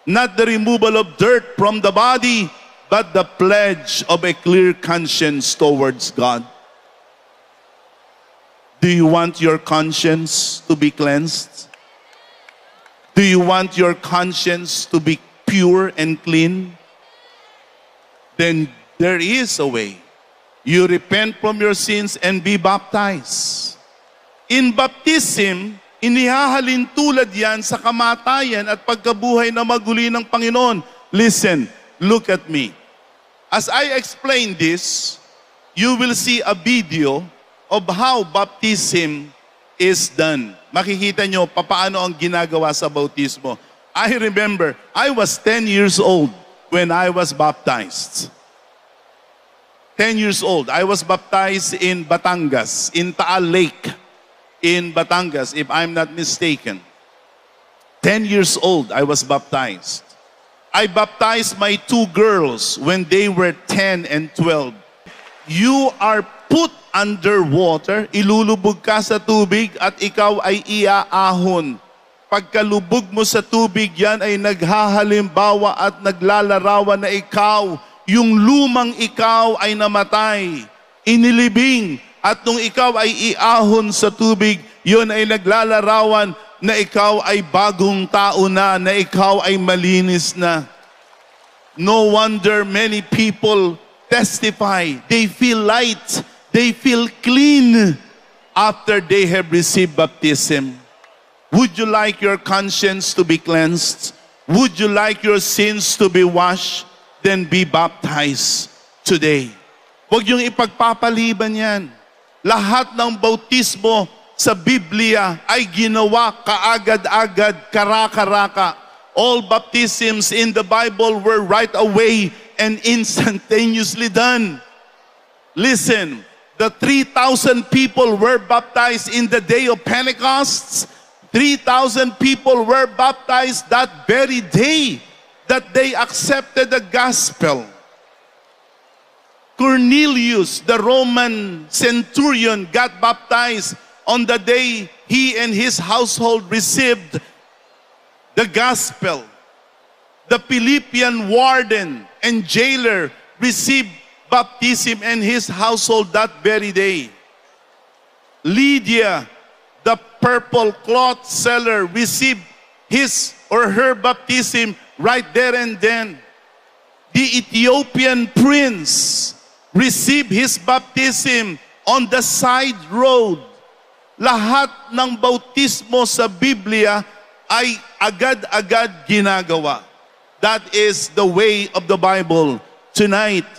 Not the removal of dirt from the body, but the pledge of a clear conscience towards God. Do you want your conscience to be cleansed? Do you want your conscience to be pure and clean? Then there is a way. You repent from your sins and be baptized. In baptism, inihahalin tulad yan sa kamatayan at pagkabuhay na maguli ng Panginoon. Listen, look at me. As I explain this, you will see a video of how baptism is done. Makikita nyo paano ang ginagawa sa bautismo. I remember, I was 10 years old when I was baptized. 10 years old. I was baptized in Batangas, in Taal Lake, in Batangas, if I'm not mistaken. 10 years old, I was baptized. I baptized my two girls when they were 10 and 12. You are put under water, ilulubog ka sa tubig at ikaw ay iaahon. pagkalubog mo sa tubig, yan ay naghahalimbawa at naglalarawan na ikaw, yung lumang ikaw ay namatay, inilibing, at nung ikaw ay iahon sa tubig, yun ay naglalarawan na ikaw ay bagong tao na ikaw ay malinis na. No wonder many people testify, they feel light, they feel clean after they have received baptism. Would you like your conscience to be cleansed? Would you like your sins to be washed? Then be baptized today. Huwag yung ipagpapaliban yan. Lahat ng bautismo sa Biblia ay ginawa kaagad-agad, karaka-raka. All baptisms in the Bible were right away and instantaneously done. Listen, the 3,000 people were baptized in the day of Pentecost. 3,000 people were baptized that very day that they accepted the gospel. Cornelius, the Roman centurion, got baptized on the day he and his household received the gospel. The Philippian warden and jailer received baptism and his household that very day. Lydia, the purple cloth seller, received his or her baptism right there and then. The Ethiopian prince received his baptism on the side road. Lahat ng bautismo sa Biblia ay agad-agad ginagawa. That is the way of the Bible. Tonight,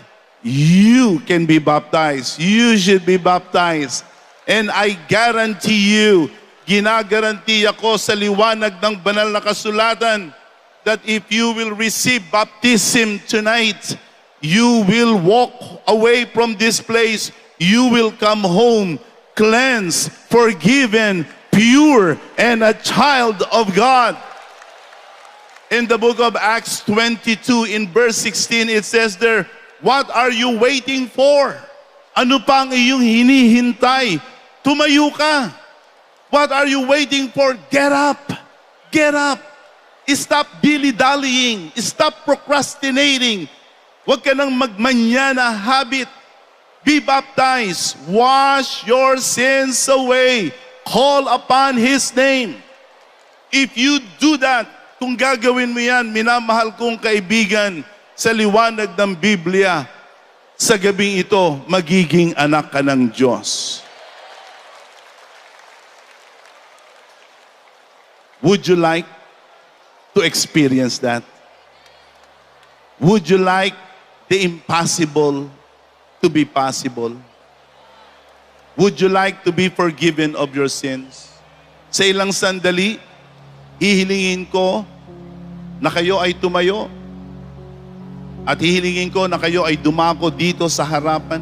you can be baptized. You should be baptized. And I guarantee you, ginagaranti ako sa liwanag ng banal na kasulatan that if you will receive baptism tonight, you will walk away from this place. You will come home cleansed, forgiven, pure, and a child of God. In the book of Acts 22, in verse 16, it says there, what are you waiting for? Ano pang iyong hinihintay? Tumayo ka. What are you waiting for? Get up. Get up. Stop dilly-dallying. Stop procrastinating. Huwag ka nang magmanya na habit. Be baptized. Wash your sins away. Call upon His name. If you do that, kung gagawin mo yan, minamahal kong kaibigan, sa liwanag ng Biblia, sa gabing ito, magiging anak ka ng Diyos. Would you like to experience that? Would you like the impossible to be possible? Would you like to be forgiven of your sins? Sa ilang sandali, hihilingin ko na kayo ay tumayo at hihilingin ko na kayo ay dumako dito sa harapan.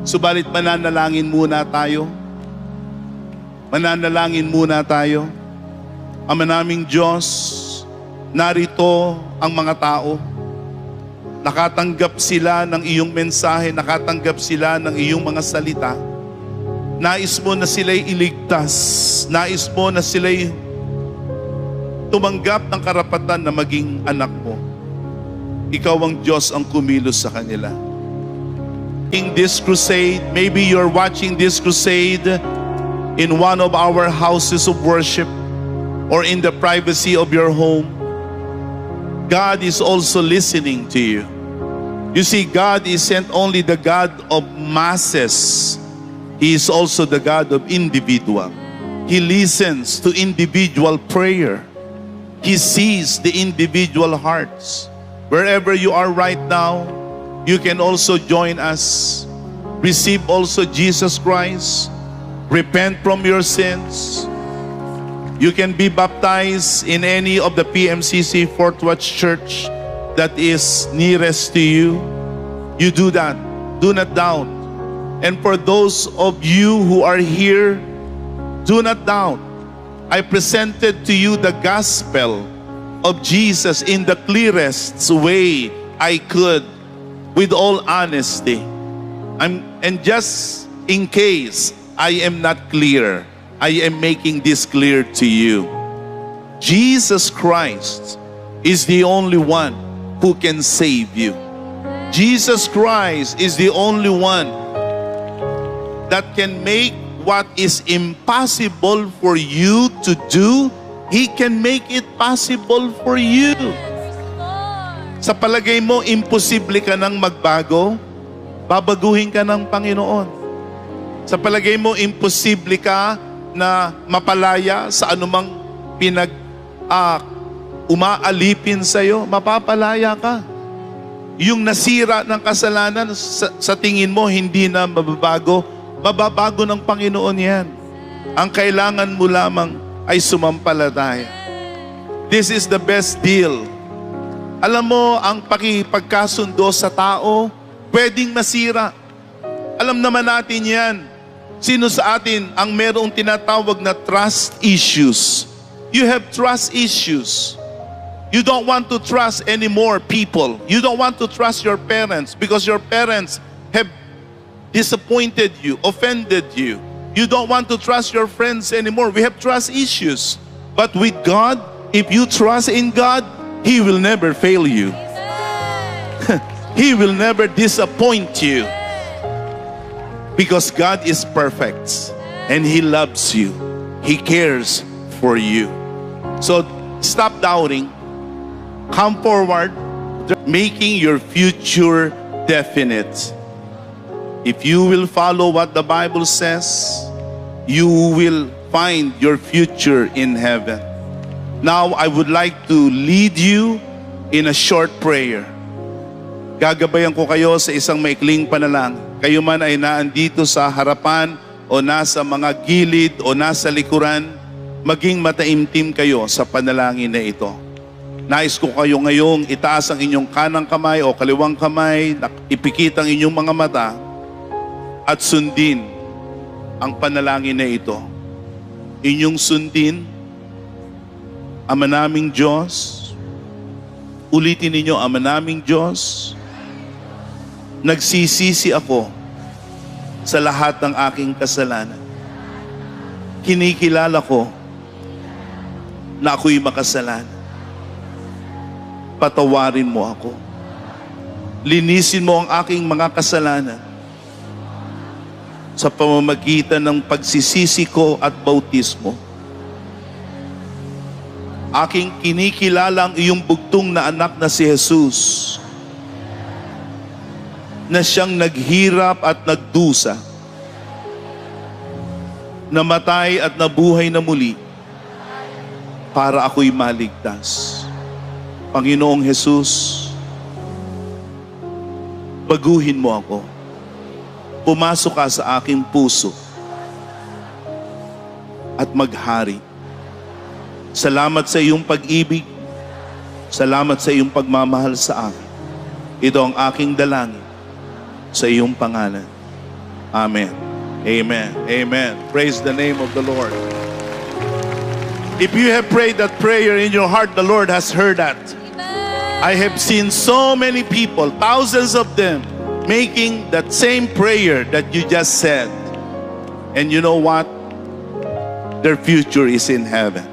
Subalit mananalangin muna tayo. Mananalangin muna tayo. Ama naming Diyos, narito ang mga tao. Nakatanggap sila ng iyong mensahe, nakatanggap sila ng iyong mga salita. Nais mo na sila'y iligtas. Nais mo na sila'y tumanggap ng karapatan na maging anak mo. Ikaw ang Diyos ang kumilos sa kanila. In this crusade, maybe you're watching this crusade in one of our houses of worship or in the privacy of your home. God is also listening to you. You see, God isn't only the God of masses, He is also the God of individual. He listens to individual prayer. He sees the individual hearts. Wherever you are right now, you can also join us. Receive also Jesus Christ. Repent from your sins. You can be baptized in any of the PMCC Fort Watch Church that is nearest to you. You do that. Do not doubt. And for those of you who are here, do not doubt. I presented to you the gospel of Jesus in the clearest way I could, with all honesty. And just in case I am not clear, I am making this clear to you. Jesus Christ is the only one who can save you. Jesus Christ is the only one that can make what is impossible for you to do, He can make it possible for you. Sa palagay mo, imposible ka nang magbago, babaguhin ka ng Panginoon. Sa palagay mo, imposible ka na mapalaya sa anumang umaalipin sa'yo, mapapalaya ka. Yung nasira ng kasalanan, sa tingin mo, hindi na mababago, mababago ng Panginoon yan. Ang kailangan mo lamang ay sumampalataya. This is the best deal. Alam mo, ang pakipagkasundo sa tao, pwedeng masira. Alam naman natin yan. Sino sa atin ang merong tinatawag na trust issues? You have trust issues. You don't want to trust anymore people. You don't want to trust your parents because your parents have disappointed you, offended you. You don't want to trust your friends anymore. We have trust issues. But with God, if you trust in God, He will never fail you. He will never disappoint you. Because God is perfect and He loves you. He cares for you. So stop doubting. Come forward, making your future definite. If you will follow what the Bible says, you will find your future in heaven. Now, I would like to lead you in a short prayer. Gagabayan ko kayo sa isang maikling panalangin. Kayo man ay naandito sa harapan o nasa mga gilid o nasa likuran, maging mataimtim kayo sa panalangin na ito. Nais ko kayo ngayong itaas ang inyong kanang kamay o kaliwang kamay, ipikit ang inyong mga mata at sundin ang panalangin na ito. Inyong sundin, Ama naming Diyos, ulitin ninyo, Ama naming Diyos, nagsisisi ako sa lahat ng aking kasalanan. Kinikilala ko na ako'y makasalanan. Patawarin mo ako. Linisin mo ang aking mga kasalanan sa pamamagitan ng pagsisisi ko at bautismo. Aking kinikilala ang iyong bugtong na anak na si Jesus, na siyang naghirap at nagdusa, namatay at nabuhay na muli para ako'y maligtas. Panginoong Jesus, baguhin mo ako. Pumasok ka sa aking puso at maghari. Salamat sa iyong pag-ibig. Salamat sa iyong pagmamahal sa akin. Ito ang aking dalangin sa iyong pangalan. Amen. Amen. Amen. Praise the name of the Lord. If you have prayed that prayer in your heart, the Lord has heard that. I have seen so many people, thousands of them, making that same prayer that you just said. And you know what? Their future is in heaven.